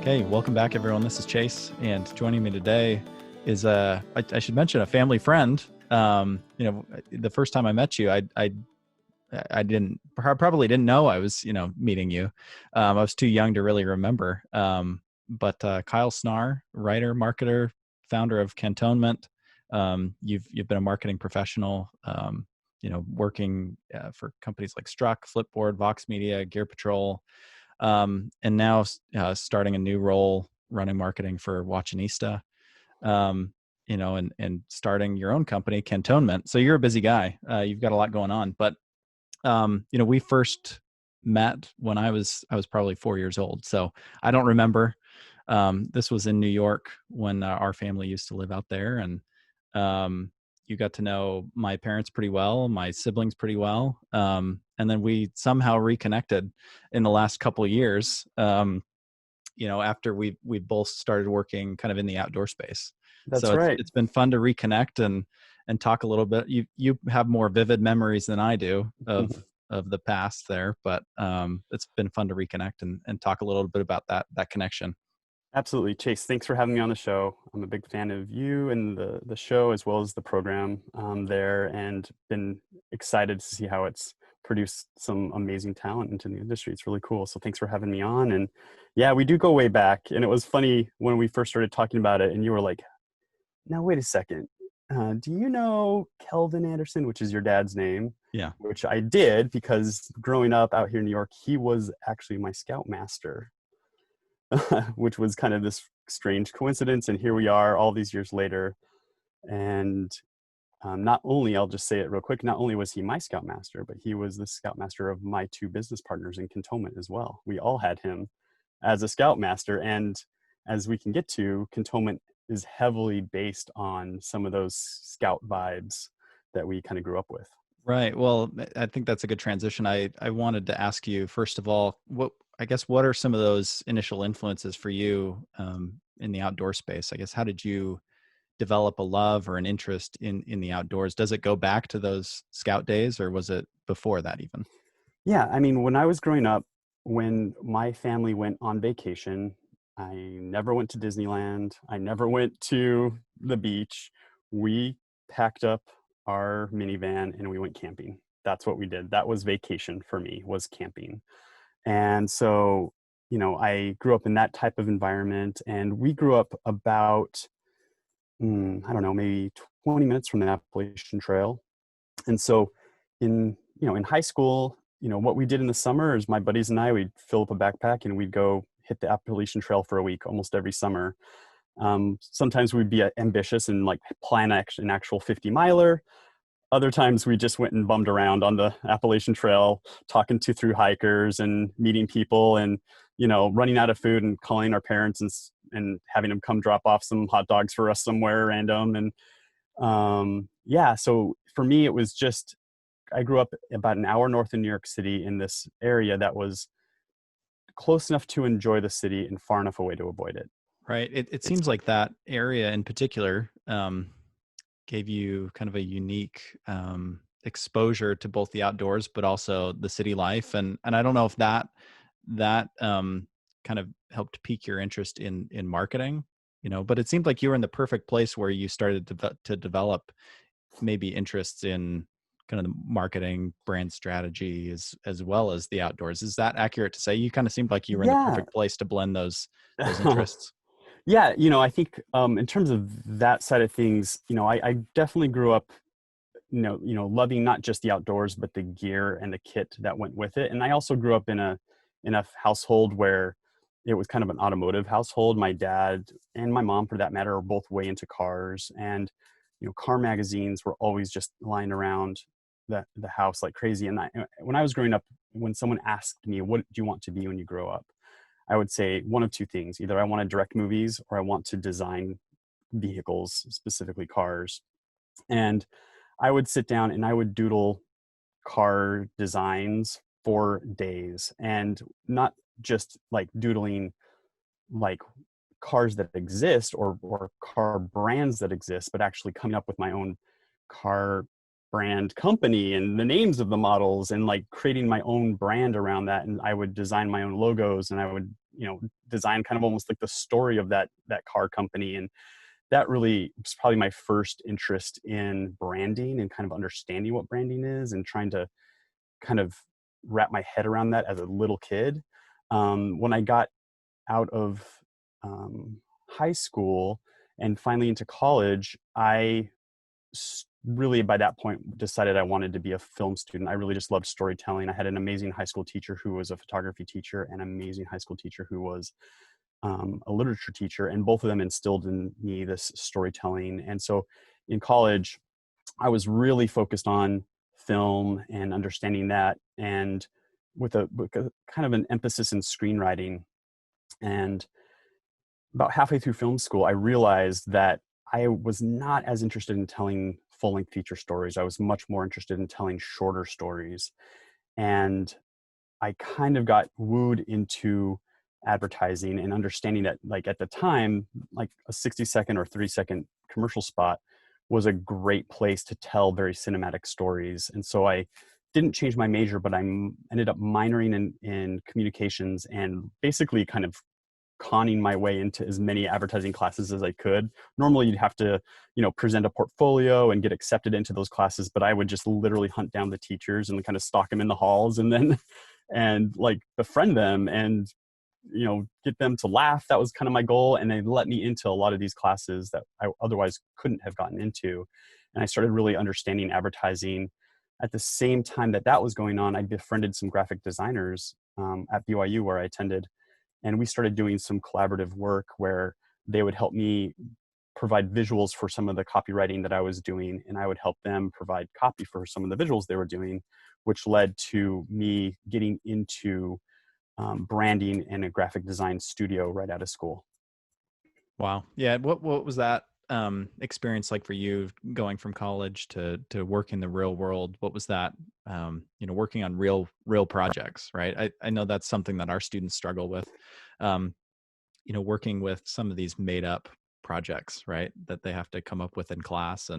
Okay, welcome back, everyone. This is Chase, and joining me today is I should mention a family friend. The first time I met you, I probably didn't know I was meeting you. I was too young to really remember. But Kyle Snarr, writer, marketer, founder of Cantonment. You've been a marketing professional. Working for companies like Struck, Flipboard, Vox Media, Gear Patrol. And now starting a new role running marketing for Watchonista, and starting your own company, Cantonment. So you're a busy guy. You've got a lot going on. But we first met when I was probably 4 years old. So I don't remember. This was in New York when our family used to live out there, and you got to know my parents pretty well, my siblings pretty well. And then we somehow reconnected in the last couple of years, after we both started working kind of in the outdoor space. That's So right. it's been fun to reconnect and talk a little bit. You have more vivid memories than I do of the past there, but it's been fun to reconnect and talk a little bit about that connection. Absolutely. Chase, thanks for having me on the show. I'm a big fan of you and the show as well as the program there, and been excited to see how it's produced some amazing talent into the industry. It's really cool. So thanks for having me on. And yeah, we do go way back. And it was funny when we first started talking about it and you were like, now wait a second. Do you know Kelvin Anderson, which is your dad's name? Yeah. Which I did, because growing up out here in New York, he was actually my scoutmaster. Which was kind of this strange coincidence. And here we are all these years later. And not only, I'll just say it real quick, not only was he my scoutmaster, but he was the scoutmaster of my two business partners in Cantonment as well. We all had him as a scoutmaster. And as we can get to, Cantonment is heavily based on some of those scout vibes that we kind of grew up with. Right. Well, I think that's a good transition. I wanted to ask you, first of all, what are some of those initial influences for you in the outdoor space? I guess, how did you develop a love or an interest in the outdoors? Does it go back to those scout days, or was it before that even? Yeah, I mean, when I was growing up, when my family went on vacation, I never went to Disneyland. I never went to the beach. We packed up our minivan and we went camping. That's what we did. That was vacation for me, was camping. And so, I grew up in that type of environment, and we grew up about, I don't know, maybe 20 minutes from the Appalachian Trail. And so in high school, what we did in the summer is my buddies and I, we'd fill up a backpack and we'd go hit the Appalachian Trail for a week almost every summer. Sometimes we'd be ambitious and like plan an actual 50 miler. Other times we just went and bummed around on the Appalachian Trail, talking to through hikers and meeting people, and running out of food and calling our parents and having them come drop off some hot dogs for us somewhere random. And so for me, it was just, I grew up about an hour north of New York City in this area that was close enough to enjoy the city and far enough away to avoid it. Right. It seems like that area in particular gave you kind of a unique exposure to both the outdoors, but also the city life. And I don't know if that kind of helped pique your interest in marketing, but it seemed like you were in the perfect place where you started to develop maybe interests in kind of the marketing, brand strategy, as well as the outdoors. Is that accurate to say? You kind of seemed like you were in the perfect place to blend those interests. Yeah, I think in terms of that side of things, I definitely grew up, loving not just the outdoors, but the gear and the kit that went with it. And I also grew up in a household where it was kind of an automotive household. My dad and my mom, for that matter, are both way into cars, and car magazines were always just lying around the house like crazy. And when I was growing up, when someone asked me, "What do you want to be when you grow up?" I would say one of two things. Either I want to direct movies or I want to design vehicles, specifically cars. And I would sit down and I would doodle car designs for days, and not just like doodling like cars that exist or car brands that exist, but actually coming up with my own car brand company and the names of the models and like creating my own brand around that. And I would design my own logos, and I would design kind of almost like the story of that car company. And that really was probably my first interest in branding and kind of understanding what branding is and trying to kind of wrap my head around that as a little kid. When I got out of high school and finally into college, I really by that point decided I wanted to be a film student. I really just loved storytelling. I had an amazing high school teacher who was a photography teacher and an amazing high school teacher who was a literature teacher, and both of them instilled in me this storytelling. And so in college, I was really focused on film and understanding that, and with a kind of an emphasis in screenwriting. And about halfway through film school, I realized that I was not as interested in telling full-length feature stories. I was much more interested in telling shorter stories. And I kind of got wooed into advertising and understanding that, like, at the time, like a 60-second or 30-second commercial spot was a great place to tell very cinematic stories. And so I didn't change my major, but I ended up minoring in communications and basically kind of conning my way into as many advertising classes as I could. Normally you'd have to, present a portfolio and get accepted into those classes, but I would just literally hunt down the teachers and kind of stalk them in the halls and then, and like befriend them and, get them to laugh. That was kind of my goal. And they let me into a lot of these classes that I otherwise couldn't have gotten into. And I started really understanding advertising. At the same time that was going on, I befriended some graphic designers at BYU where I attended. And we started doing some collaborative work where they would help me provide visuals for some of the copywriting that I was doing, and I would help them provide copy for some of the visuals they were doing, which led to me getting into branding in a graphic design studio right out of school. Wow. Yeah. What was that experience like for you, going from college to work in the real world? What was that, working on real projects, right? I know that's something that our students struggle with, working with some of these made up projects, right? That they have to come up with in class,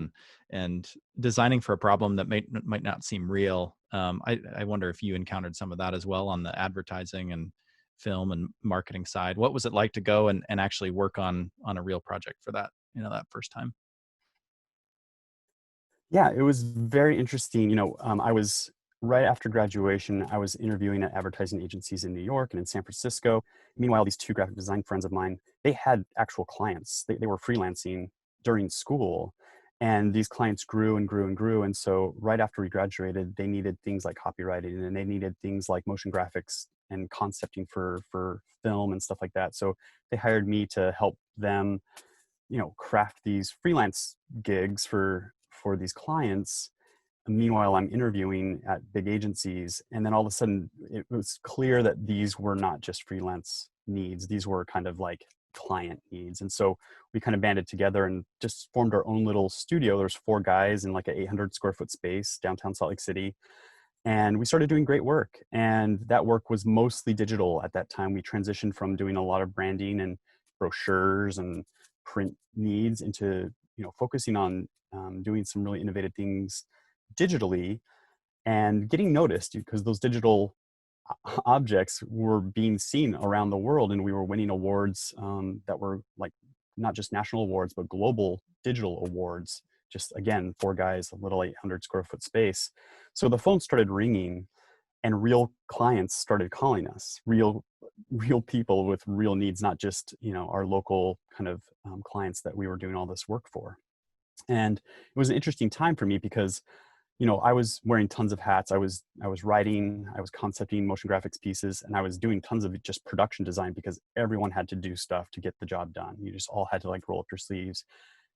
and designing for a problem that might not seem real. I wonder if you encountered some of that as well on the advertising and film and marketing side. What was it like to go and actually work on a real project for that, that first time? Yeah, it was very interesting. I was right after graduation, I was interviewing at advertising agencies in New York and in San Francisco. Meanwhile, these two graphic design friends of mine, they had actual clients. They were freelancing during school, and these clients grew and grew and grew. And so right after we graduated, they needed things like copywriting, and they needed things like motion graphics and concepting for film and stuff like that. So they hired me to help them, craft these freelance gigs for these clients. And meanwhile, I'm interviewing at big agencies, and then all of a sudden it was clear that these were not just freelance needs. These were kind of like client needs. And so we kind of banded together and just formed our own little studio. There's 4 guys in like an 800 square foot space downtown Salt Lake City. And we started doing great work. And that work was mostly digital at that time. We transitioned from doing a lot of branding and brochures and print needs into, focusing on doing some really innovative things digitally and getting noticed, because those digital objects were being seen around the world, and we were winning awards that were like not just national awards, but global digital awards. Just again, 4 guys, a little 800 square foot space. So the phone started ringing, and real clients started calling us, real people with real needs, not just, our local kind of clients that we were doing all this work for. And it was an interesting time for me because, I was wearing tons of hats. I was writing, I was concepting motion graphics pieces, and I was doing tons of just production design because everyone had to do stuff to get the job done. You just all had to like roll up your sleeves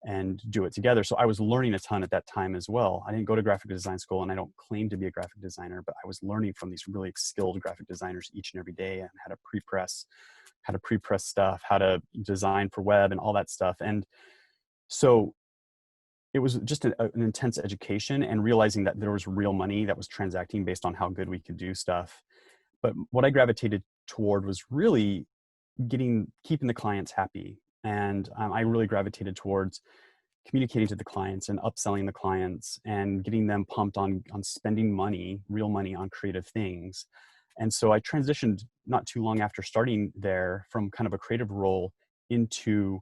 and do it together. So I was learning a ton at that time as well. I didn't go to graphic design school, and I don't claim to be a graphic designer, but I was learning from these really skilled graphic designers each and every day, and how to pre-press stuff, how to design for web and all that stuff. And so it was just an intense education, and realizing that there was real money that was transacting based on how good we could do stuff. But what I gravitated toward was really keeping the clients happy. And I really gravitated towards communicating to the clients and upselling the clients and getting them pumped on spending money, real money, on creative things. And so I transitioned not too long after starting there from kind of a creative role into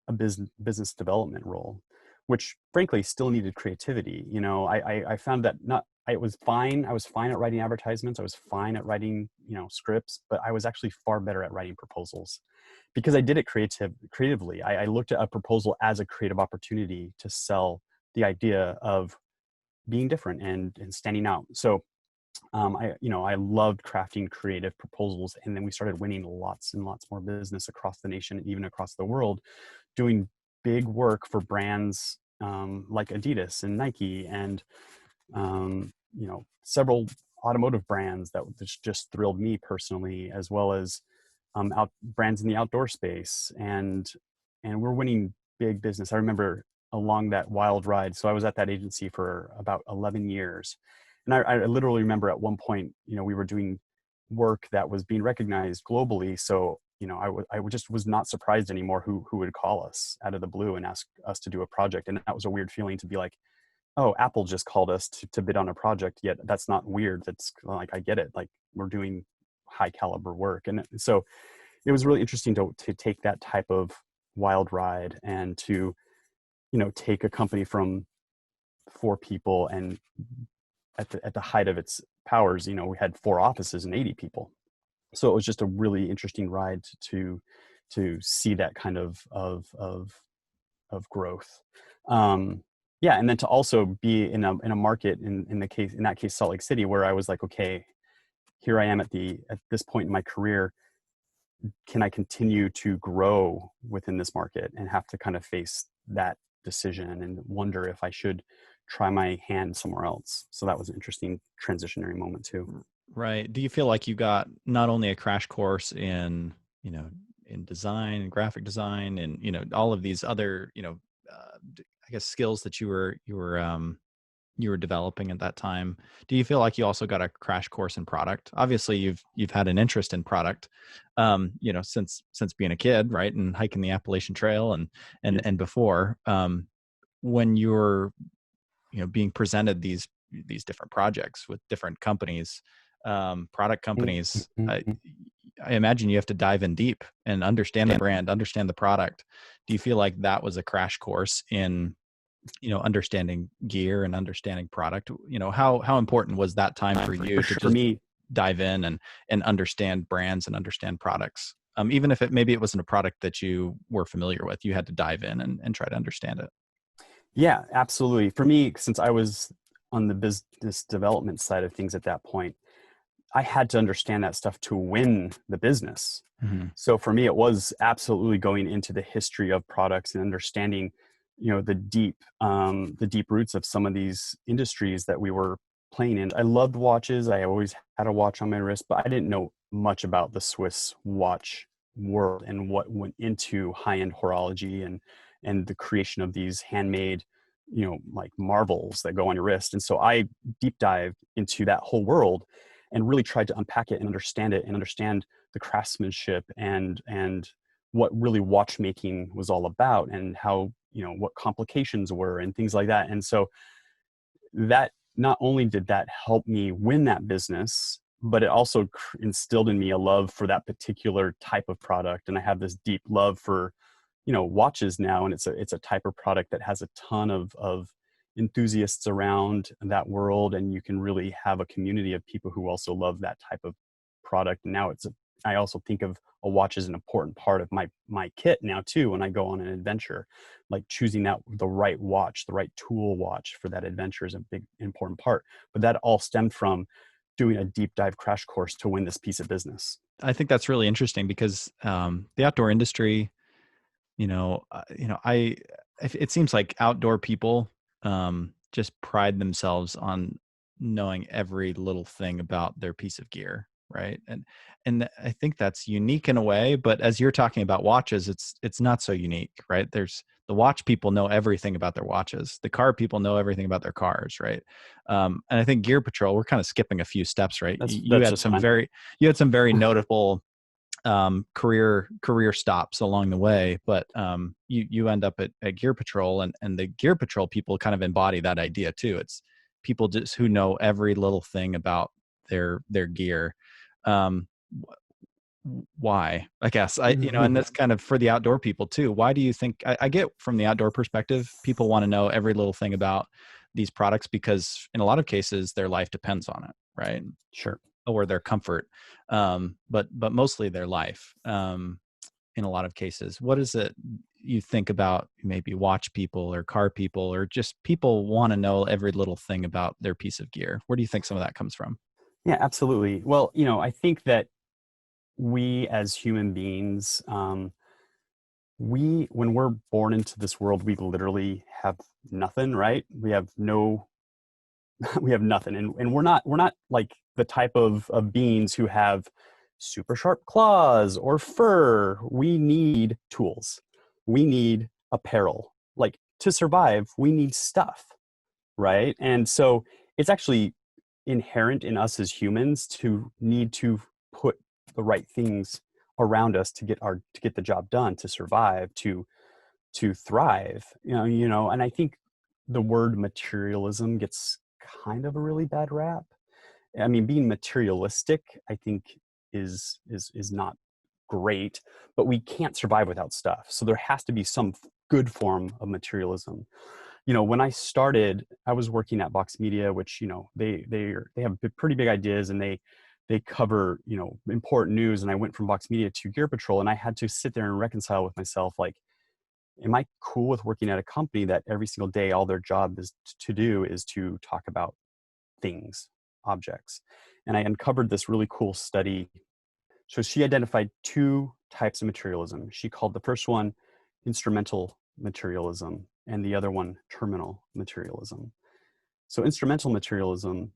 a business development role, which frankly still needed creativity. You know, I found that not, I was fine. I was fine at writing advertisements. I was fine at writing, you know, scripts, but I was actually far better at writing proposals because I did it creatively. I looked at a proposal as a creative opportunity to sell the idea of being different and standing out. So I loved crafting creative proposals, and then we started winning lots and lots more business across the nation, even across the world, doing big work for brands like Adidas and Nike and several automotive brands that just thrilled me personally, as well as brands in the outdoor space, and we're winning big business. I remember along that wild ride. So I was at that agency for about 11 years. And I literally remember at one point, you know, we were doing work that was being recognized globally. So, you know, I just was not surprised anymore who would call us out of the blue and ask us to do a project. And that was a weird feeling to be like, oh, Apple just called us to bid on a project. Yet that's not weird. That's like, I get it. Like, we're doing high caliber work. And so it was really interesting to take that type of wild ride and to, you know, take a company from 4 people, and at the height of its powers, you know, we had 4 offices and 80 people. So it was just a really interesting ride to see that kind of growth. Yeah, and then to also be in a market in that case Salt Lake City, where I was like, okay, here I am at this point in my career. Can I continue to grow within this market, and have to kind of face that decision and wonder if I should try my hand somewhere else? So that was an interesting transitionary moment too. Right. Do you feel like you got not only a crash course in, you know, in design and graphic design and, you know, all of these other, you know, I guess skills that you were developing at that time? Do you feel like you also got a crash course in product? Obviously, you've had an interest in product, you know, since being a kid, right, and hiking the Appalachian Trail and before. When you're, you know, being presented these different projects with different companies, product companies, I imagine you have to dive in deep and understand the brand, understand the product. Do you feel like that was a crash course in, you know, understanding gear and understanding product? You know, how important was that time for you to just dive in and understand brands and understand products? Even if maybe it wasn't a product that you were familiar with, you had to dive in and try to understand it. Yeah, absolutely. For me, since I was on the business development side of things at that point, I had to understand that stuff to win the business. Mm-hmm. So for me, it was absolutely going into the history of products and understanding, you know, the deep roots of some of these industries that we were playing in. I loved watches. I always had a watch on my wrist, but I didn't know much about the Swiss watch world and what went into high-end horology and the creation of these handmade, you know, like marbles that go on your wrist. And so I deep dived into that whole world and really tried to unpack it and understand it and understand the craftsmanship and what really watchmaking was all about, and how, you know, what complications were and things like that. And so that, not only did that help me win that business, but it also instilled in me a love for that particular type of product. And I have this deep love for, you know, watches now, and it's a type of product that has a ton of enthusiasts around that world, and you can really have a community of people who also love that type of product. And now I also think of a watch as an important part of my kit now too, when I go on an adventure. Like choosing out the right watch, the right tool watch for that adventure is a big important part. But that all stemmed from doing a deep dive crash course to win this piece of business. I think that's really interesting because the outdoor industry, it seems like outdoor people just pride themselves on knowing every little thing about their piece of gear, right? And I think that's unique in a way, but as you're talking about watches, it's not so unique, right? There's the watch people know everything about their watches. The car people know everything about their cars, right? And I think Gear Patrol, we're kind of skipping a few steps, right? You had some very notable career stops along the way, but you end up at Gear Patrol, and the Gear Patrol people kind of embody that idea too. It's people just who know every little thing about their gear. Um, why? I guess and that's kind of for the outdoor people too. Why do you think? I get from the outdoor perspective, people want to know every little thing about these products because in a lot of cases their life depends on it, right? Sure. Or their comfort, but mostly their life. In a lot of cases, what is it you think about maybe watch people or car people or just people want to know every little thing about their piece of gear? Where do you think some of that comes from? Yeah, absolutely. Well, I think that we as human beings, when we're born into this world, we literally have nothing, right? We have we have nothing. And we're not like the type of beings who have super sharp claws or fur. We need tools. We need apparel. Like to survive, we need stuff, right? And so it's actually inherent in us as humans to need to put the right things around us to get the job done, to survive, to thrive. And I think the word materialism gets kind of a really bad rap. I mean, being materialistic, I think is not great, but we can't survive without stuff. So there has to be some good form of materialism. When I started, I was working at Vox Media, which they have pretty big ideas, and they cover important news. And I went from Vox Media to Gear Patrol, and I had to sit there and reconcile with myself, like, am I cool with working at a company that every single day all their job is to do is to talk about things, objects? And I uncovered this really cool study. So she identified two types of materialism. She called the first one instrumental materialism and the other one terminal materialism. So instrumental materialism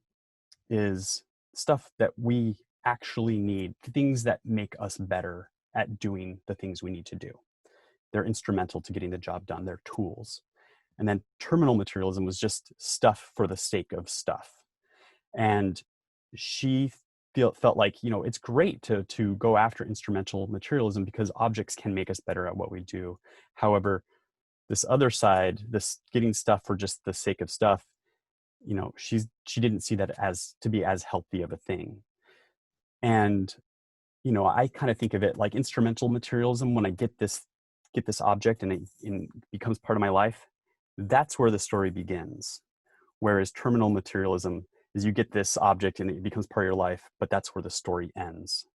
is stuff that we actually need, things that make us better at doing the things we need to do. They're instrumental to getting the job done. They're tools. And then terminal materialism was just stuff for the sake of stuff. And she felt like, it's great to go after instrumental materialism because objects can make us better at what we do. However, this other side, this getting stuff for just the sake of stuff, she didn't see that as to be as healthy of a thing. And I kind of think of it like instrumental materialism. When I get this object and it becomes part of my life, that's where the story begins. Whereas terminal materialism is you get this object and it becomes part of your life, but that's where the story ends.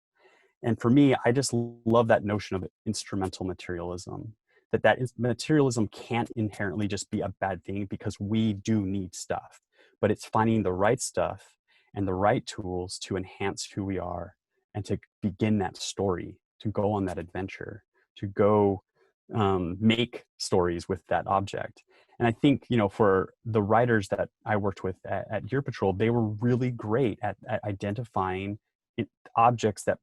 And for me, I just love that notion of instrumental materialism, that materialism can't inherently just be a bad thing because we do need stuff, but it's finding the right stuff and the right tools to enhance who we are and to begin that story, to go on that adventure, to go make stories with that object. And I think, for the writers that I worked with at Gear Patrol, they were really great at identifying objects that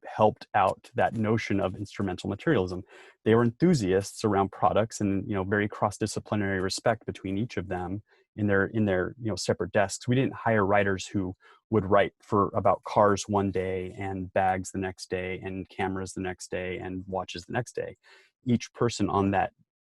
helped out that notion of instrumental materialism. They were enthusiasts around products and, very cross-disciplinary respect between each of them in their separate desks. We didn't hire writers who would write about cars one day and bags the next day and cameras the next day and watches the next day. Each person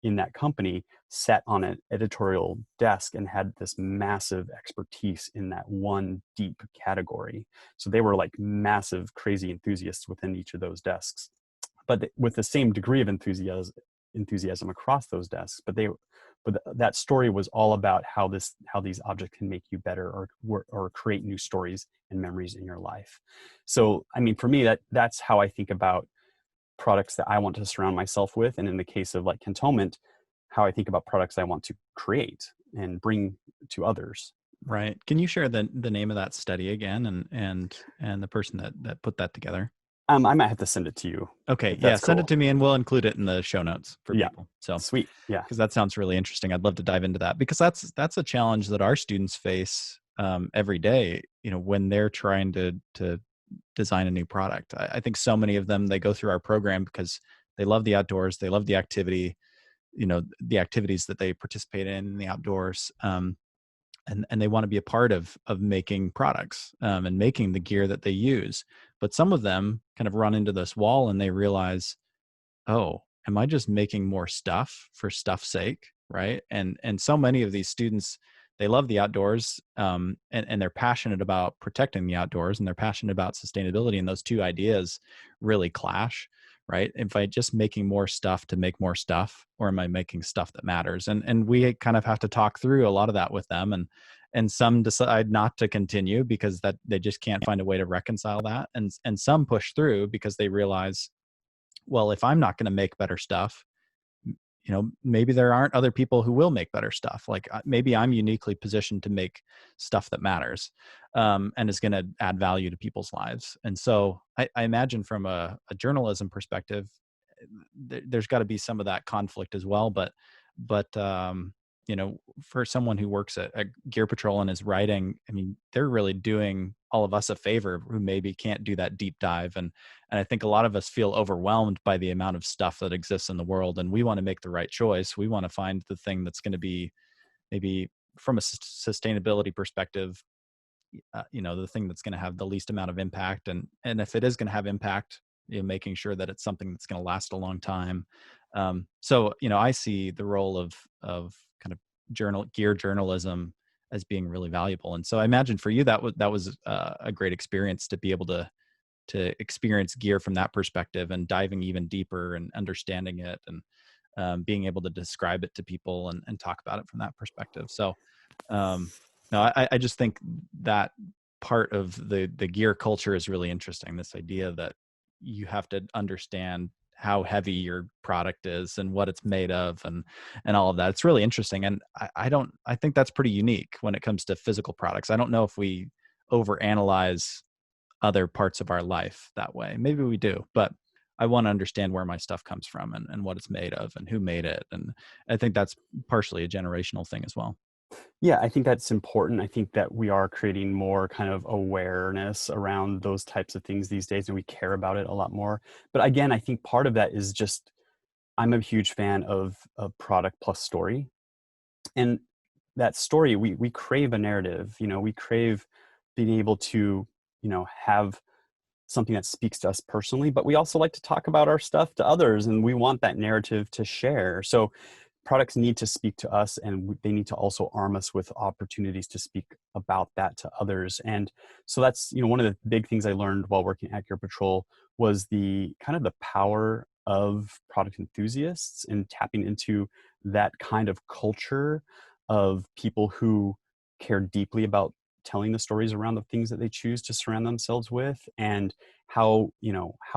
in that company sat on an editorial desk and had this massive expertise in that one deep category. So they were like massive, crazy enthusiasts within each of those desks, but with the same degree of enthusiasm across those desks. But that story was all about how these objects can make you better or create new stories and memories in your life. So, I mean, for me, that's how I think about products that I want to surround myself with. And in the case of like Cantonment, how I think about products I want to create and bring to others. Right. Can you share the name of that study again and the person that put that together? I might have to send it to you. Okay. Yeah. Send it to me and we'll include it in the show notes for people. So sweet. Yeah. Because that sounds really interesting. I'd love to dive into that because that's a challenge that our students face every day, when they're trying to design a new product. I think so many of them, they go through our program because they love the outdoors. They love the activity, the activities that they participate in the outdoors. And they want to be a part of making products and making the gear that they use. But some of them kind of run into this wall and they realize, oh, am I just making more stuff for stuff's sake? Right. And so many of these students, they love the outdoors, and they're passionate about protecting the outdoors, and they're passionate about sustainability. And those two ideas really clash, right? If I just making more stuff to make more stuff, or am I making stuff that matters? And we kind of have to talk through a lot of that with them. And some decide not to continue because that they just can't find a way to reconcile that. And some push through because they realize, well, if I'm not going to make better stuff, maybe there aren't other people who will make better stuff. Like maybe I'm uniquely positioned to make stuff that matters, and is going to add value to people's lives. And so I imagine from a journalism perspective, there's got to be some of that conflict as well. But for someone who works at Gear Patrol and is writing, I mean, they're really doing all of us a favor who maybe can't do that deep dive. And I think a lot of us feel overwhelmed by the amount of stuff that exists in the world, and we want to make the right choice. We want to find the thing that's going to be maybe from a sustainability perspective, the thing that's going to have the least amount of impact. And if it is going to have impact, making sure that it's something that's going to last a long time. So I see the role of kind of gear journalism as being really valuable. And so I imagine for you that was a great experience to be able to experience gear from that perspective, and diving even deeper and understanding it, and being able to describe it to people and talk about it from that perspective. So no, I just think that part of the gear culture is really interesting. This idea that you have to understand how heavy your product is and what it's made of, and all of that. It's really interesting. And I think that's pretty unique when it comes to physical products. I don't know if we overanalyze other parts of our life that way. Maybe we do, but I want to understand where my stuff comes from, and what it's made of, and who made it. And I think that's partially a generational thing as well. Yeah, I think that's important. I think that we are creating more kind of awareness around those types of things these days, and we care about it a lot more. But again, I think part of that is just, I'm a huge fan of product plus story. And that story, we crave a narrative, we crave being able to, have something that speaks to us personally, but we also like to talk about our stuff to others, and we want that narrative to share. So products need to speak to us, and they need to also arm us with opportunities to speak about that to others. And so that's, one of the big things I learned while working at Gear Patrol was the kind of the power of product enthusiasts and tapping into that kind of culture of people who care deeply about telling the stories around the things that they choose to surround themselves with, and how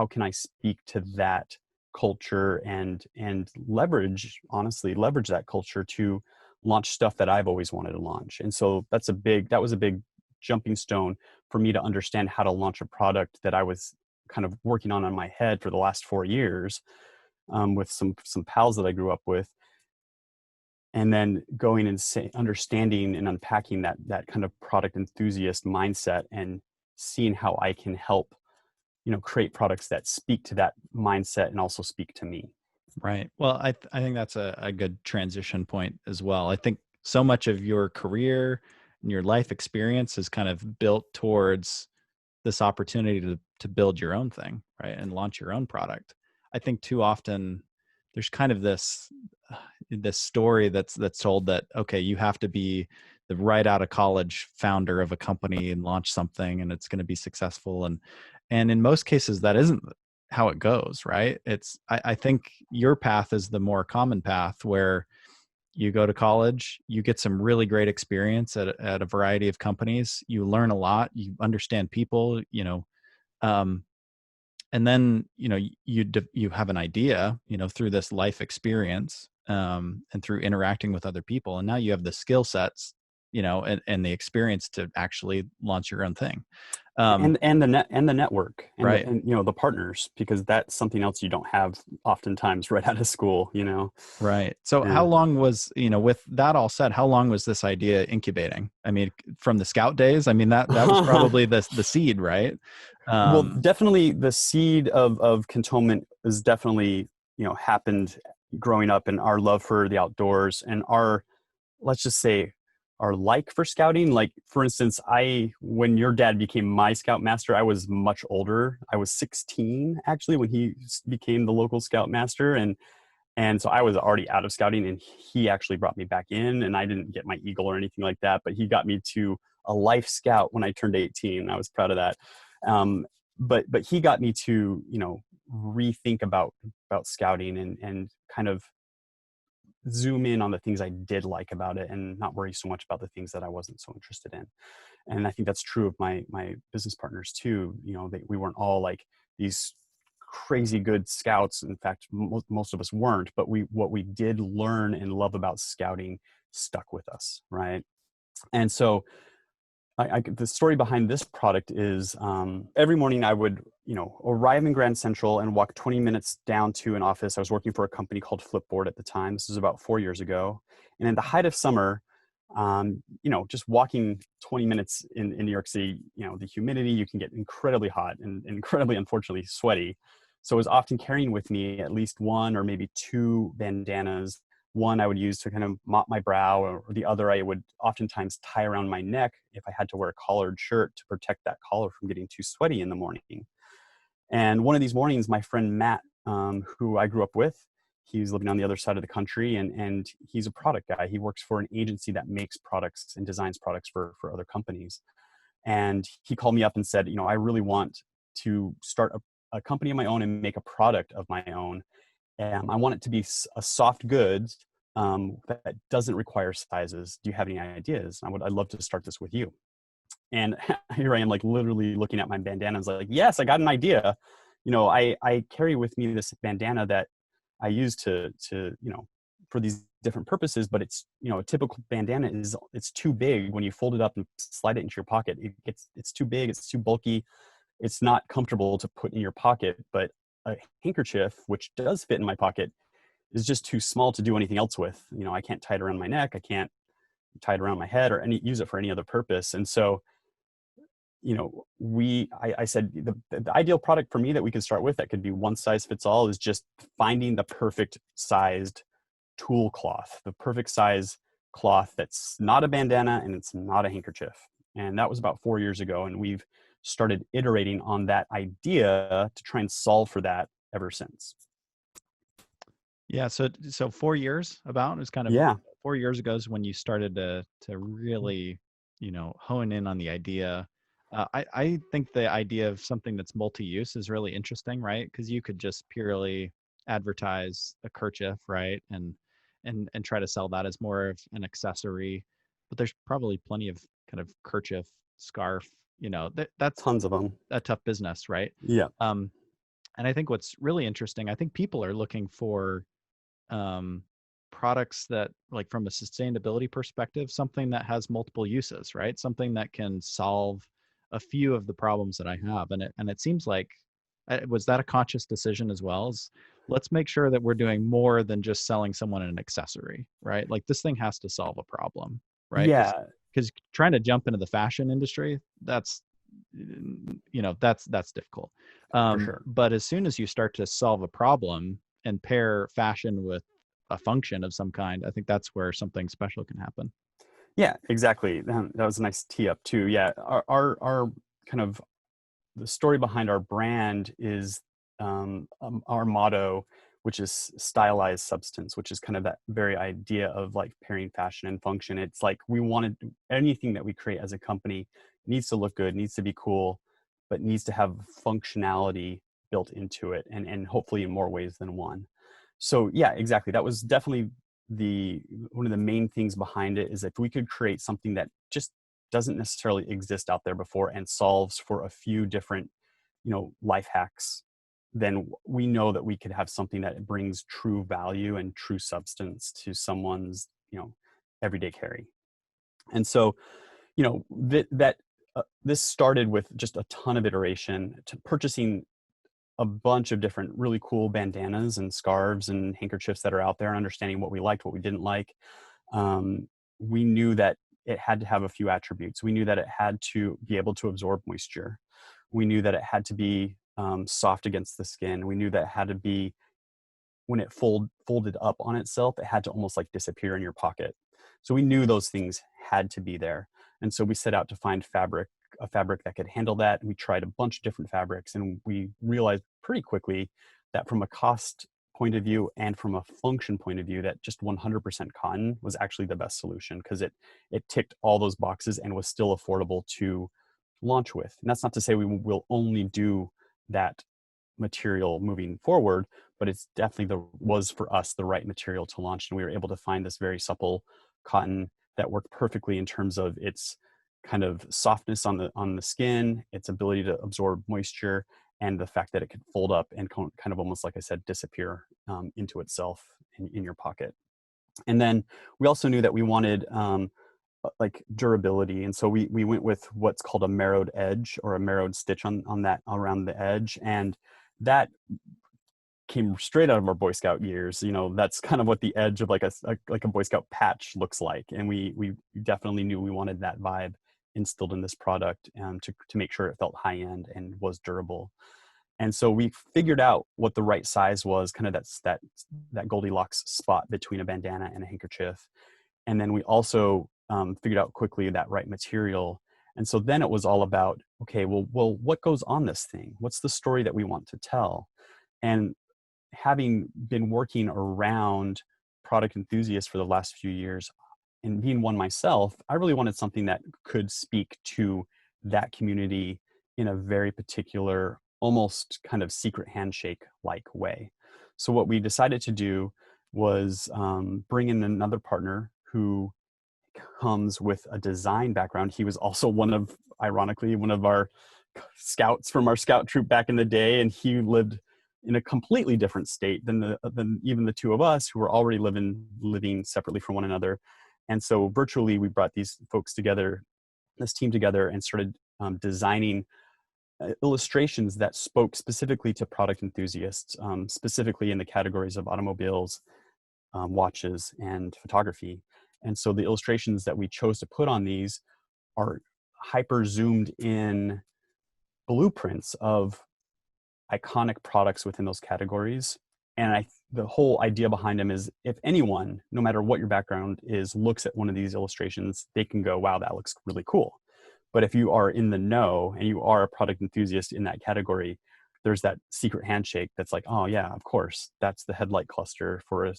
can I speak to that culture and leverage that culture to launch stuff that I've always wanted to launch. And so that was a big jumping stone for me to understand how to launch a product that I was kind of working on in my head for the last 4 years, with some pals that I grew up with. And then going and understanding and unpacking that kind of product enthusiast mindset, and seeing how I can help, create products that speak to that mindset and also speak to me. Right. Well, I think that's a good transition point as well. I think so much of your career and your life experience is kind of built towards this opportunity to build your own thing, right, and launch your own product. I think too often there's kind of this story that's told that, okay, you have to be the right out of college founder of a company and launch something, and it's going to be successful. And in most cases that isn't how it goes, right? I think your path is the more common path, where you go to college, you get some really great experience at a variety of companies, you learn a lot, you understand people, and then you have an idea, through this life experience, and through interacting with other people, and now you have the skill sets, and the experience to actually launch your own thing, and the network, and right. the partners, because that's something else you don't have oftentimes right out of school. Right. So Yeah. how long was, with that all said, how long was this idea incubating? I mean, from the Scout days, I mean, that was probably the seed, right? Well, definitely the seed of Cantonment is definitely, happened growing up, and our love for the outdoors, and let's just say, our like for scouting. Like, for instance, when your dad became my scoutmaster, I was much older. I was 16 actually when he became the local scoutmaster, and And so I was already out of scouting, and he actually brought me back in, and I didn't get my eagle or anything like that, but he got me to a life scout when I turned 18. I was proud of that. But he got me to, rethink about scouting and kind of zoom in on the things I did like about it and not worry so much about the things that I wasn't so interested in. And I think that's true of my business partners too. We weren't all like these crazy good scouts. In fact, most of us weren't, but what we did learn and love about scouting stuck with us, right? And so the story behind this product is every morning I would, arrive in Grand Central and walk 20 minutes down to an office. I was working for a company called Flipboard at the time. This was about 4 years ago. And in the height of summer, just walking 20 minutes in New York City, the humidity, you can get incredibly hot and incredibly, unfortunately, sweaty. So I was often carrying with me at least one or maybe two bandanas. One I would use to kind of mop my brow, or the other I would oftentimes tie around my neck if I had to wear a collared shirt to protect that collar from getting too sweaty in the morning. And one of these mornings, my friend Matt, who I grew up with, he's living on the other side of the country, and he's a product guy. He works for an agency that makes products and designs products for other companies. And he called me up and said, I really want to start a company of my own and make a product of my own. I want it to be a soft goods that doesn't require sizes. Do you have any ideas? I'd love to start this with you. And here I am, like literally looking at my bandanas, like, yes, I got an idea. I carry with me this bandana that I use to for these different purposes, but it's, a typical bandana it's too big when you fold it up and slide it into your pocket. It's too big, it's too bulky, it's not comfortable to put in your pocket. But a handkerchief, which does fit in my pocket, is just too small to do anything else with. I can't tie it around my neck, I can't tie it around my head or use it for any other purpose. And so, I said the ideal product for me that we could start with that could be one size fits all is just finding the perfect sized tool cloth, the perfect size cloth that's not a bandana and it's not a handkerchief. And that was about 4 years ago. And we've started iterating on that idea to try and solve for that ever since. Yeah. So 4 years about is kind of, Yeah. 4 years ago is when you started to really, hone in on the idea. I think the idea of something that's multi-use is really interesting, right? Because you could just purely advertise a kerchief, right? And try to sell that as more of an accessory. But there's probably plenty of kind of kerchief, scarf, that's Tons of them. a tough business, right? Yeah. And I think what's really interesting, I think people are looking for products that, like, from a sustainability perspective, something that has multiple uses, right? Something that can solve a few of the problems that I have. And it seems like, was that a conscious decision as well? Let's make sure that we're doing more than just selling someone an accessory, right? Like, this thing has to solve a problem, right? Yeah. Because trying to jump into the fashion industry, that's difficult. For sure. But as soon as you start to solve a problem and pair fashion with a function of some kind, I think that's where something special can happen. Yeah, exactly. That was a nice tee up too. Yeah, our kind of the story behind our brand is our motto, which is stylized substance, which is kind of that very idea of like pairing fashion and function. It's like we wanted anything that we create as a company needs to look good, needs to be cool, but needs to have functionality built into it, and hopefully in more ways than one. So yeah, exactly. That was definitely one of the main things behind it, is if we could create something that just doesn't necessarily exist out there before and solves for a few different, life hacks, then we know that we could have something that brings true value and true substance to someone's, everyday carry. And so, this started with just a ton of iteration to purchasing a bunch of different really cool bandanas and scarves and handkerchiefs that are out there, and understanding what we liked, what we didn't like. We knew that it had to have a few attributes. We knew that it had to be able to absorb moisture. We knew that it had to be soft against the skin. We knew that it had to be, when it folded up on itself, it had to almost like disappear in your pocket. So we knew those things had to be there. And so we set out to find a fabric that could handle that. We tried a bunch of different fabrics, and we realized pretty quickly that from a cost point of view and from a function point of view, that just 100% cotton was actually the best solution, because it ticked all those boxes and was still affordable to launch with. And that's not to say we will only do that material moving forward, but it's definitely was for us the right material to launch. And we were able to find this very supple cotton that worked perfectly in terms of its kind of softness on the skin, its ability to absorb moisture, and the fact that it could fold up and kind of almost, like I said, disappear into itself in your pocket. And then we also knew that we wanted like durability. And so we went with what's called a marrowed edge, or a marrowed stitch on that around the edge. And that came straight out of our Boy Scout years. You know, that's kind of what the edge of like a Boy Scout patch looks like. And we definitely knew we wanted that vibe instilled in this product, to make sure it felt high end and was durable. And so we figured out what the right size was, kind of that Goldilocks spot between a bandana and a handkerchief. And then we also figured out quickly that right material. And so then it was all about, okay, well, what goes on this thing? What's the story that we want to tell? And having been working around product enthusiasts for the last few years, and being one myself, I really wanted something that could speak to that community in a very particular, almost kind of Secret Handshake like way. So what we decided to do was bring in another partner who comes with a design background. He was also ironically, one of our scouts from our scout troop back in the day, and he lived in a completely different state than even the two of us, who were already living separately from one another. And so virtually, we brought these folks together, this team together, and started designing illustrations that spoke specifically to product enthusiasts, specifically in the categories of automobiles, watches, and photography. And so the illustrations that we chose to put on these are hyper zoomed in blueprints of iconic products within those categories. And the whole idea behind them is, if anyone, no matter what your background is, looks at one of these illustrations, they can go, wow, that looks really cool. But if you are in the know and you are a product enthusiast in that category, there's that secret handshake that's like, oh yeah, of course, that's the headlight cluster for a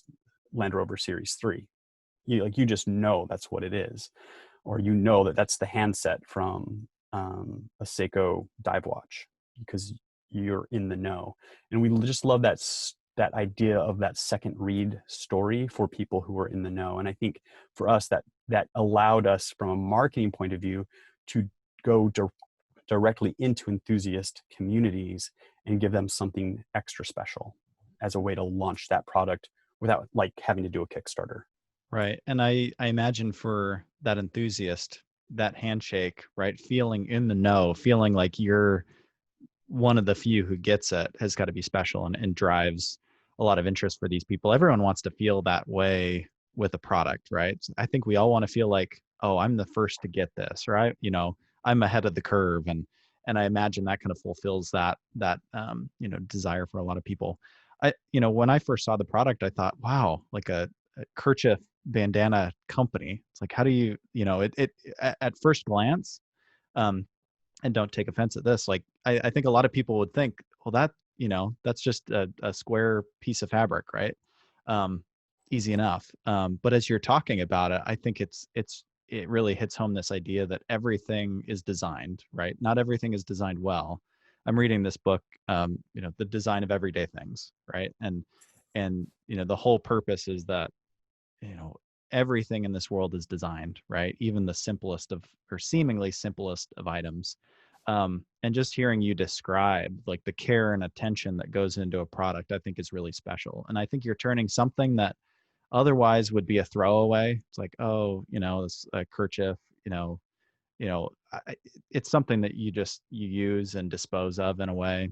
Land Rover Series 3. You just know that's what it is. Or you know that that's the handset from a Seiko dive watch, because you're in the know. And we just love that idea of that second read story for people who are in the know. And I think for us, that allowed us, from a marketing point of view, to go directly into enthusiast communities and give them something extra special as a way to launch that product without like having to do a Kickstarter. Right. And I imagine for that enthusiast, that handshake, right? Feeling in the know, feeling like you're one of the few who gets it, has got to be special, and drives a lot of interest for these people. Everyone wants to feel that way with a product, right? I think we all want to feel like, oh, I'm the first to get this, right? You know, I'm ahead of the curve. And I imagine that kind of fulfills that desire for a lot of people. When I first saw the product, I thought, wow, like a kerchief bandana company. It's like, how do you, at first glance, and don't take offense at this, like I think a lot of people would think, well, that's just a square piece of fabric, right? Easy enough. But as you're talking about it, I think it really hits home this idea that everything is designed, right? Not everything is designed well. I'm reading this book, The Design of Everyday Things, right? And the whole purpose is that, everything in this world is designed, right? Even the simplest of, or seemingly simplest of items. And just hearing you describe like the care and attention that goes into a product, I think is really special. And I think you're turning something that otherwise would be a throwaway. It's like, oh, this kerchief, it's something that you use and dispose of in a way.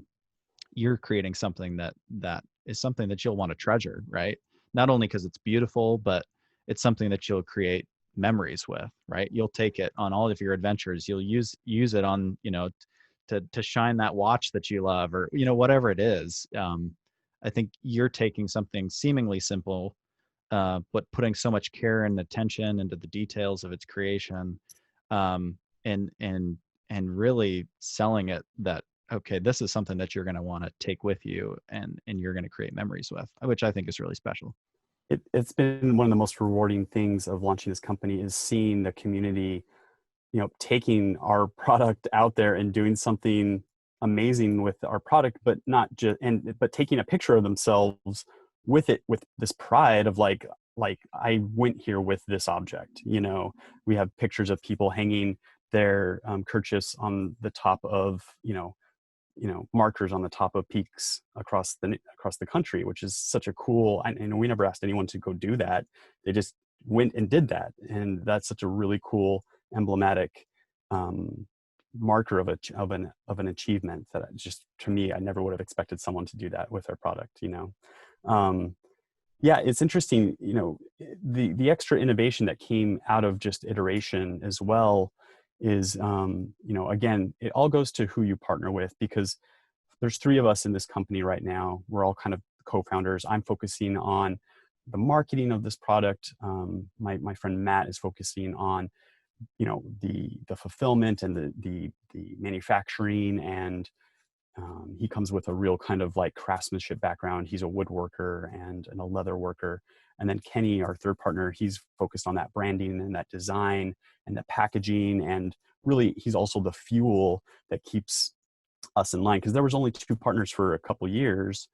You're creating something that is something that you'll want to treasure, right? Not only because it's beautiful, but it's something that you'll create memories with, right? You'll take it on all of your adventures. You'll use it on, to shine that watch that you love, or, whatever it is. I think you're taking something seemingly simple, but putting so much care and attention into the details of its creation, and really selling it that okay, this is something that you're going to want to take with you and you're going to create memories with, which I think is really special. It's been one of the most rewarding things of launching this company is seeing the community, taking our product out there and doing something amazing with our product, but not just, but taking a picture of themselves with it, with this pride of like I went here with this object. We have pictures of people hanging their kerchiefs on the top of, markers on the top of peaks across the country, which is such a cool. And we never asked anyone to go do that. They just went and did that, and that's such a really cool, emblematic marker of an achievement that just, to me, I never would have expected someone to do that with their product. Yeah, it's interesting. The extra innovation that came out of just iteration as well is, again, it all goes to who you partner with, because there's three of us in this company right now. We're all kind of co-founders. I'm focusing on the marketing of this product. My friend Matt is focusing on, the fulfillment and the manufacturing, and he comes with a real kind of like craftsmanship background. He's a woodworker and a leather worker. And then Kenny, our third partner, he's focused on that branding and that design and the packaging. And really, he's also the fuel that keeps us in line, because there was only two partners for a couple years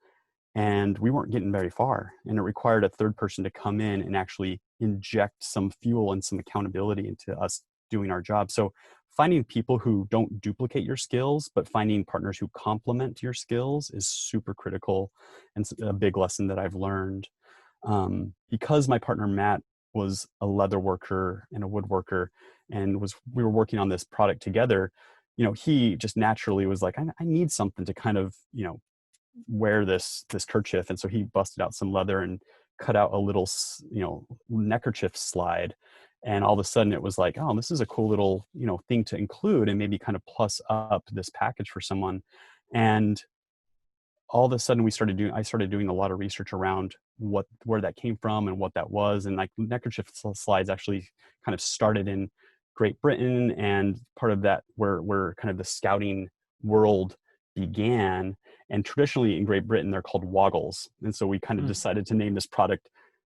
and we weren't getting very far. And it required a third person to come in and actually inject some fuel and some accountability into us doing our job. So finding people who don't duplicate your skills, but finding partners who complement your skills is super critical, and a big lesson that I've learned. Because my partner Matt was a leather worker and a woodworker, and we were working on this product together, he just naturally was like, I need something to kind of, wear this kerchief. And so he busted out some leather and cut out a little, neckerchief slide. And all of a sudden it was like, oh, this is a cool little, thing to include and maybe kind of plus up this package for someone. And all of a sudden I started doing a lot of research around where that came from and what that was. And like neckerchief slides actually kind of started in Great Britain, and part of that where kind of the scouting world began. And traditionally in Great Britain, they're called woggles. And so we kind of decided to name this product,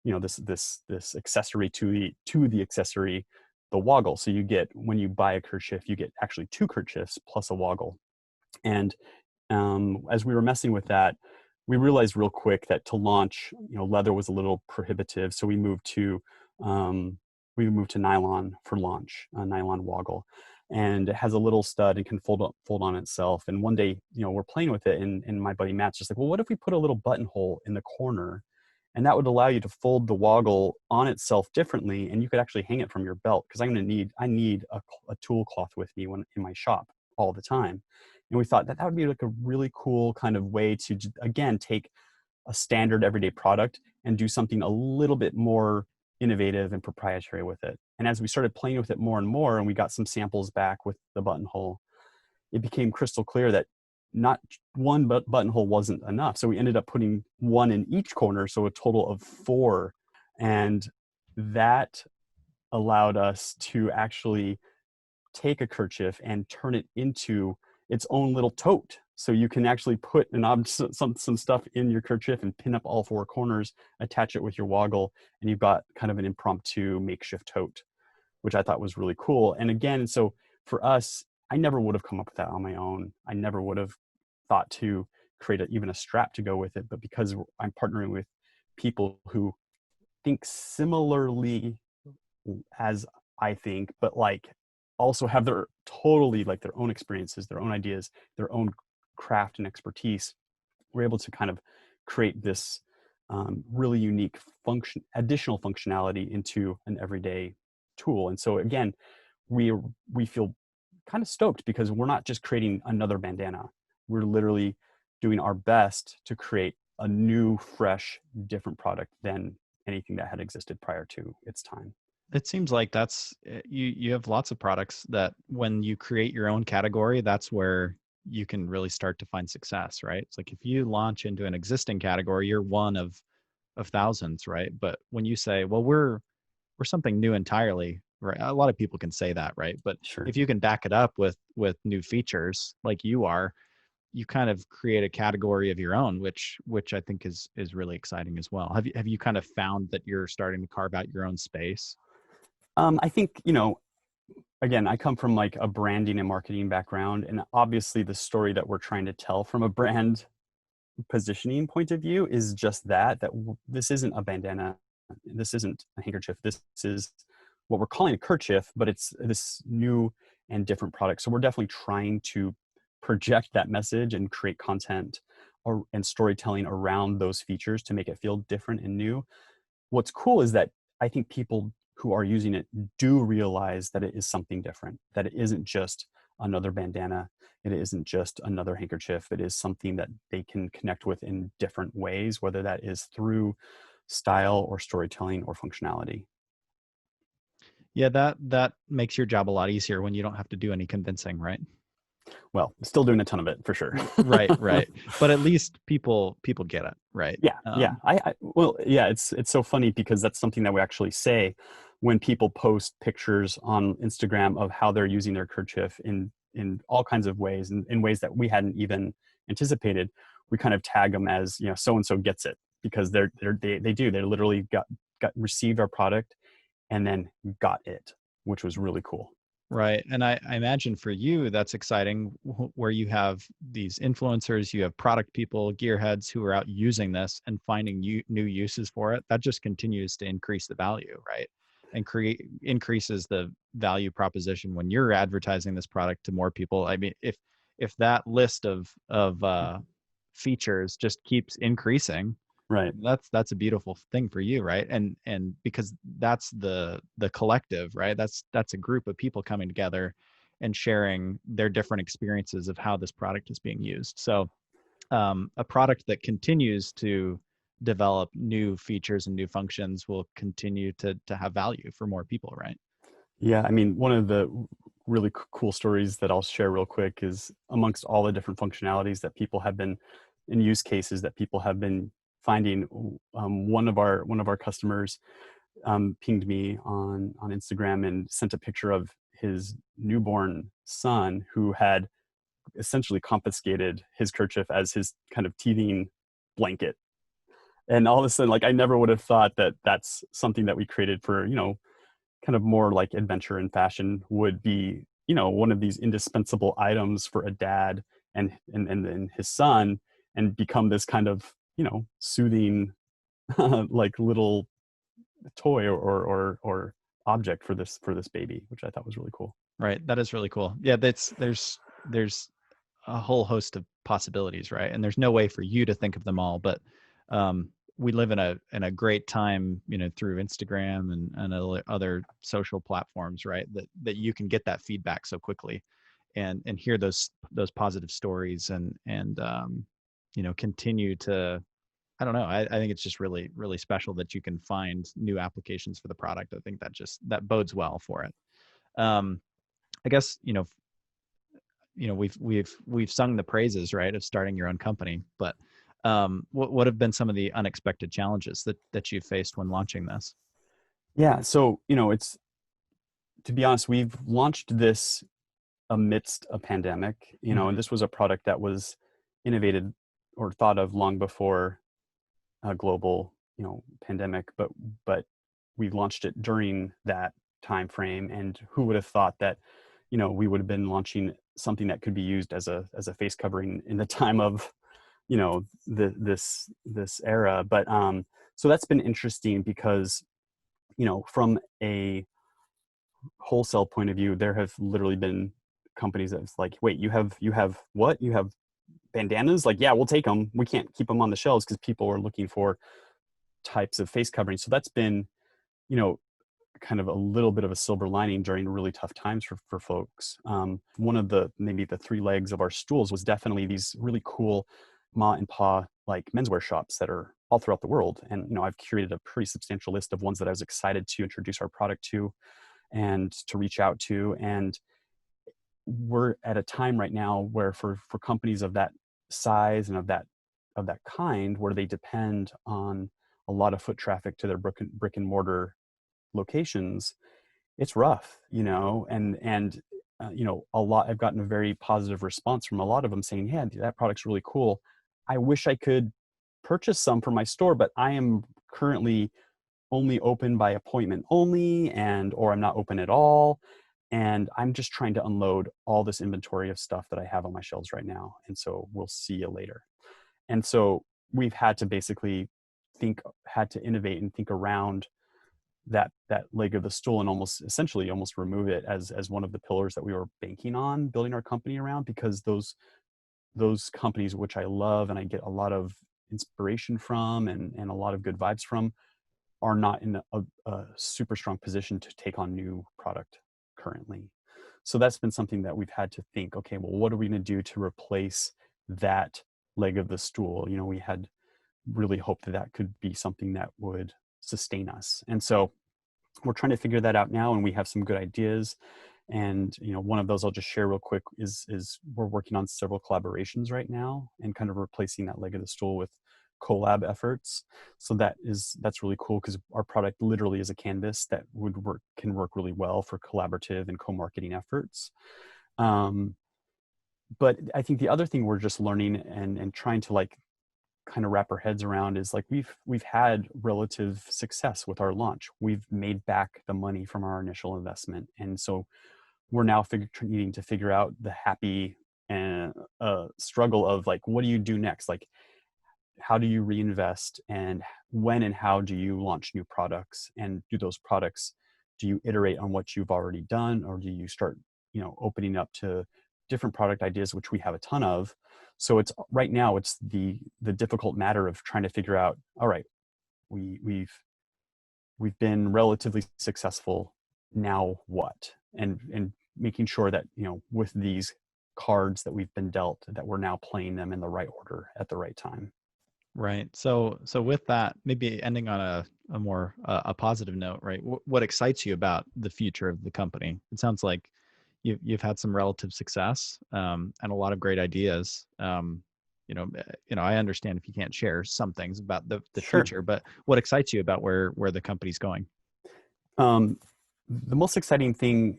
this accessory to the accessory, the woggle. So when you buy a kerchief, you get actually two kerchiefs plus a woggle. And as we were messing with that, we realized real quick that to launch, leather was a little prohibitive. So we moved to nylon for launch, a nylon woggle. And it has a little stud and can fold on itself. And one day, we're playing with it, and my buddy Matt's just like, well, what if we put a little buttonhole in the corner, and that would allow you to fold the woggle on itself differently, and you could actually hang it from your belt, because I need a tool cloth with me when in my shop all the time. And we thought that would be like a really cool kind of way to, again, take a standard everyday product and do something a little bit more innovative and proprietary with it. And as we started playing with it more and more, and we got some samples back with the buttonhole, it became crystal clear that not one buttonhole wasn't enough. So we ended up putting one in each corner, so a total of 4. And that allowed us to actually take a kerchief and turn it into its own little tote. So you can actually put some stuff in your kerchief and pin up all 4 corners, attach it with your woggle, and you've got kind of an impromptu makeshift tote, which I thought was really cool. And again, so for us, I never would have come up with that on my own. I never would have thought to create even a strap to go with it. But because I'm partnering with people who think similarly as I think, but like also have their own experiences, their own ideas, their own craft and expertise, we're able to kind of create this really unique additional functionality into an everyday tool. And so again, we feel kind of stoked, because we're not just creating another bandana. We're literally doing our best to create a new, fresh, different product than anything that had existed prior to its time. It seems like that's you have lots of products that when you create your own category, that's where you can really start to find success, right? It's like if you launch into an existing category, you're one of thousands, right? But when you say, well, we're something new entirely, right? A lot of people can say that, right? But Sure. if you can back it up with new features like you are, you kind of create a category of your own, which I think is really exciting as well. Have you kind of found that you're starting to carve out your own space? I think, you know, again, I come from like a branding and marketing background, and obviously the story that we're trying to tell from a brand positioning point of view is just this isn't a bandana, this isn't a handkerchief, this is what we're calling a kerchief, but it's this new and different product. So we're definitely trying to project that message and create content and storytelling around those features to make it feel different and new. What's cool is that I think people who are using it do realize that it is something different, that it isn't just another bandana, it isn't just another handkerchief, it is something that they can connect with in different ways, whether that is through style or storytelling or functionality. Yeah, that makes your job a lot easier when you don't have to do any convincing, right? Well, still doing a ton of it for sure. Right, right. But at least people get it, right? Yeah, yeah. Well, yeah, it's so funny because that's something that we actually say when people post pictures on Instagram of how they're using their kerchief in all kinds of ways, and in ways that we hadn't even anticipated. We kind of tag them as, you know, so and so gets it, because they literally got received our product and then got it, which was really cool. Right. And I imagine for you, that's exciting where you have these influencers, you have product people, gearheads who are out using this and finding new uses for it. That just continues to increase the value, right? And increases the value proposition when you're advertising this product to more people. I mean, if that list of features just keeps increasing, Right. that's a beautiful thing for you, right? And because that's the collective, right? That's a group of people coming together and sharing their different experiences of how this product is being used. So a product that continues to develop new features and new functions will continue to have value for more people, right? Yeah, I mean, one of the really cool stories that I'll share real quick is amongst all the different functionalities that people have been in use cases that people have been finding. One of our customers pinged me on Instagram and sent a picture of his newborn son who had essentially confiscated his kerchief as his kind of teething blanket. And all of a sudden, like, I never would have thought that that's something that we created for, you know, kind of more like adventure and fashion would be, you know, one of these indispensable items for a dad and his son, and become this kind of, you know, soothing like little toy or object for this baby, which I thought was really cool. Right. That is really cool. Yeah, there's a whole host of possibilities, right? And there's no way for you to think of them all, but we live in a great time, you know, through Instagram and other social platforms, right? That you can get that feedback so quickly, and hear those positive stories and you know, continue to, I don't know. I think it's just really, really special that you can find new applications for the product. I think that bodes well for it. Um, I guess, you know, we've sung the praises, right, of starting your own company, but what have been some of the unexpected challenges that you've faced when launching this? Yeah, so, you know, it's, to be honest, we've launched this amidst a pandemic, you know, Mhm. and this was a product that was innovated or thought of long before a global, you know, pandemic, but we launched it during that time frame. And who would have thought that, you know, we would have been launching something that could be used as a face covering in the time of, you know, this era. But so that's been interesting because, you know, from a wholesale point of view, there have literally been companies that's like, wait, you have what? You have bandanas? Like, yeah, we'll take them. We can't keep them on the shelves because people are looking for types of face covering. So that's been, you know, kind of a little bit of a silver lining during really tough times for folks. One of the, maybe the three legs of our stools was definitely these really cool ma and pa like menswear shops that are all throughout the world. And, you know, I've curated a pretty substantial list of ones that I was excited to introduce our product to and to reach out to. And we're at a time right now where for companies of that size and of that kind, where they depend on a lot of foot traffic to their brick and mortar locations, it's rough, you know, and I've gotten a very positive response from a lot of them saying, yeah, that product's really cool. I wish I could purchase some for my store, but I am currently only open by appointment only, or I'm not open at all. And I'm just trying to unload all this inventory of stuff that I have on my shelves right now. And so we'll see you later. And so we've had to basically innovate and think around that leg of the stool, and essentially remove it as one of the pillars that we were banking on building our company around, because those companies, which I love and I get a lot of inspiration from and a lot of good vibes from, are not in a super strong position to take on new product currently. So that's been something that we've had to think, okay, well, what are we going to do to replace that leg of the stool? We had really hoped that could be something that would sustain us. And so we're trying to figure that out now, and we have some good ideas. And one of those I'll just share real quick is we're working on several collaborations right now, and kind of replacing that leg of the stool with collab efforts. So that's really cool, because our product literally is a canvas that can work really well for collaborative and co-marketing efforts. But I think the other thing we're just learning and trying to kind of wrap our heads around is we've had relative success with our launch. We've made back the money from our initial investment, and so we're now needing to figure out the happy and struggle of what do you do next? How do you reinvest, and when and how do you launch new products? And do you iterate on what you've already done, or do you start opening up to different product ideas, which we have a ton of? So right now it's the difficult matter of trying to figure out, all right, we've been relatively successful, now what? And making sure that with these cards that we've been dealt, that we're now playing them in the right order at the right time. Right. So with that, maybe ending on a more a positive note, right? What excites you about the future of the company? It sounds like you've had some relative success, and a lot of great ideas. I understand if you can't share some things about the Sure. future, but what excites you about where the company's going? The most exciting thing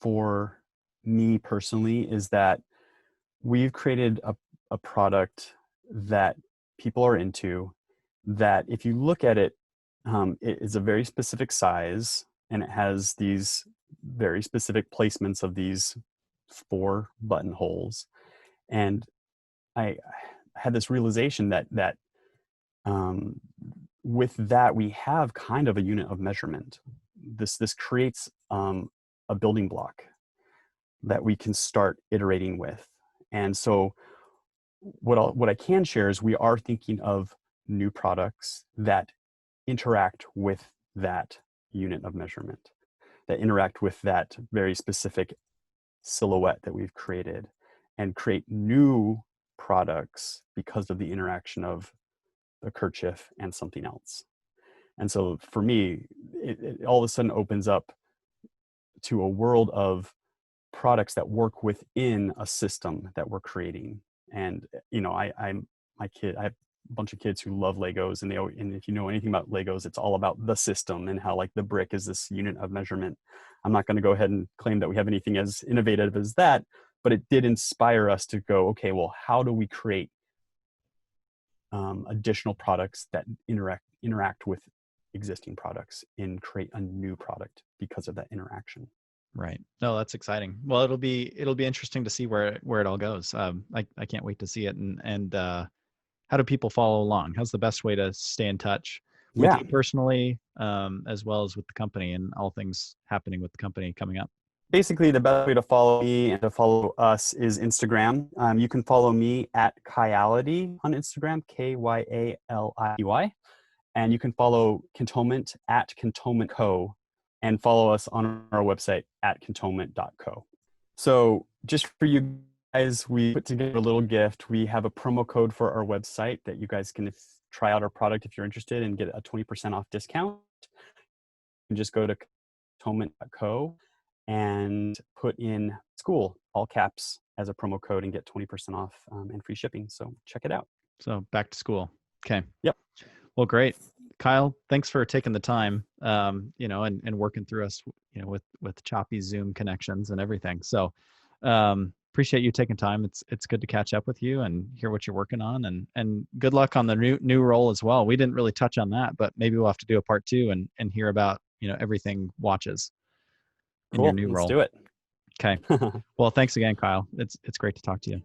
for me personally is that we've created a product that people are into, that if you look at it, it is a very specific size, and it has these very specific placements of these 4 buttonholes. And I had this realization that with that, we have kind of a unit of measurement. This creates a building block that we can start iterating with. And so what I can share is we are thinking of new products that interact with that unit of measurement, that interact with that very specific silhouette that we've created, and create new products because of the interaction of a kerchief and something else. And so for me, it all of a sudden opens up to a world of products that work within a system that we're creating. And I have a bunch of kids who love Legos, and if you know anything about Legos, it's all about the system and how the brick is this unit of measurement. I'm not going to go ahead and claim that we have anything as innovative as that, but it did inspire us to go, okay, well, how do we create additional products that interact with existing products and create a new product because of that interaction? Right. No, that's exciting. Well, it'll be interesting to see where it all goes. I can't wait to see it. And how do people follow along? How's the best way to stay in touch with Yeah. you personally, as well as with the company and all things happening with the company coming up? Basically, the best way to follow me and to follow us is Instagram. You can follow me at Kyality on Instagram, Kyality. And you can follow Cantonment at Cantonment Co. and follow us on our website at cantonment.co. So just for you guys, we put together a little gift. We have a promo code for our website that you guys can try out our product if you're interested and get a 20% off discount. You can just go to cantonment.co and put in school, all caps, as a promo code and get 20% off and free shipping. So check it out. So back to school. Okay. Yep. Well, great. Kyle, thanks for taking the time, and working through us, with choppy Zoom connections and everything. So, appreciate you taking time. It's good to catch up with you and hear what you're working on, and good luck on the new role as well. We didn't really touch on that, but maybe we'll have to do a part two and hear about, everything watches in your Cool. new Let's role. do it. Okay. Well, thanks again, Kyle. It's great to talk to you.